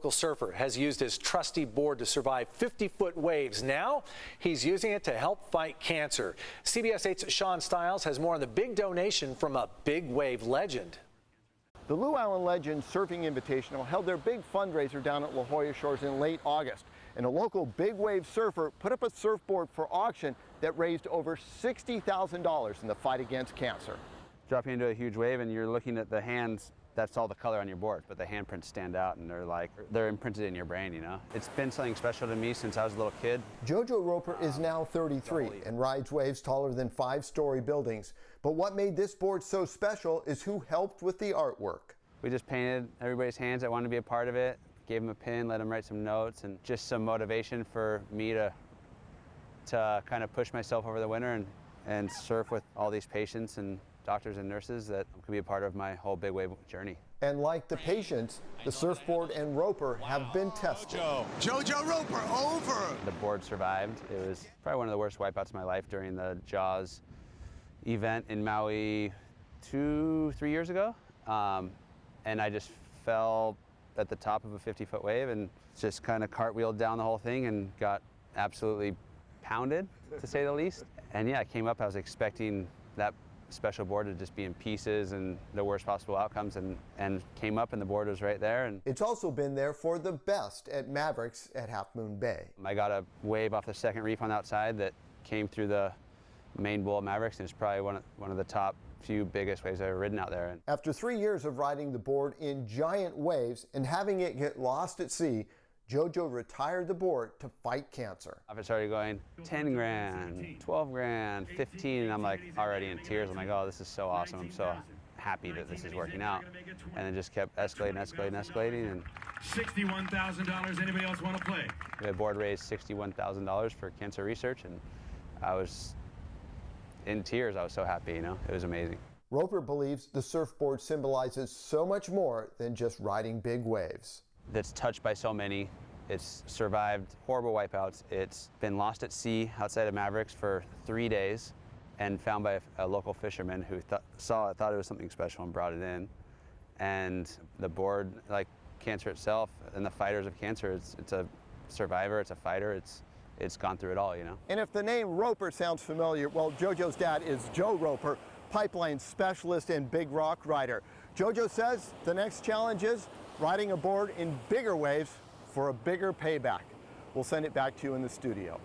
local surfer has used his trusty board to survive 50-foot waves. Now he's using it to help fight cancer. CBS 8's Sean Stiles has more on the big donation from a big wave legend. The Luau Legends Surfing Invitational held their big fundraiser down at Jolla Shores in late August, and a local big wave surfer put up a surfboard for auction that raised over $60,000 in the fight against cancer. Dropping into a huge wave and you're looking at the hands, that's all the color on your board, but the handprints stand out and they're imprinted in your brain, you know? It's been something special to me since I was a little kid. JoJo Roper is now 33 and rides waves taller than 5-story buildings. But what made this board so special is who helped with the artwork. We just painted everybody's hands that wanted to be a part of it, gave them a pin, let them write some notes, and just some motivation for me to kind of push myself over the winter and surf with all these patients and doctors and nurses that could be a part of my whole big wave journey. And like the patients, the surfboard and roper have been tested. JoJo Roper over! The board survived. It was probably one of the worst wipeouts of my life during the Jaws event in Maui 2-3 years ago. And I just fell at the top of a 50-foot wave and just kind of cartwheeled down the whole thing and got absolutely pounded, to say the least. And yeah, I came up, I was expecting that special board to just be in pieces and the worst possible outcomes, and came up and the board was right there. And it's also been there for the best at Mavericks at Half Moon Bay. I got a wave off the second reef on the outside that came through the main bowl of Mavericks, and it's probably one of the top few biggest waves I've ever ridden out there. After 3 years of riding the board in giant waves and having it get lost at sea, JoJo retired the board to fight cancer. I started going 10 grand, 12 grand, 15, and I'm like already in tears. I'm like, oh, this is so awesome. I'm so happy that this is working out. And it just kept escalating, and $61,000. Anybody else want to play? The board raised $61,000 for cancer research, and I was in tears. I was so happy, you know, it was amazing. Roper believes the surfboard symbolizes so much more than just riding big waves. That's touched by so many. It's survived horrible wipeouts. It's been lost at sea outside of Mavericks for 3 days and found by a local fisherman who thought it was something special and brought it in. And the board, like cancer itself and the fighters of cancer, it's a survivor, it's a fighter, it's gone through it all, you know. And if the name Roper sounds familiar, well, JoJo's dad is Joe Roper, pipeline specialist and big rock rider. JoJo says the next challenge is riding a board in bigger waves for a bigger payback. We'll send it back to you in the studio.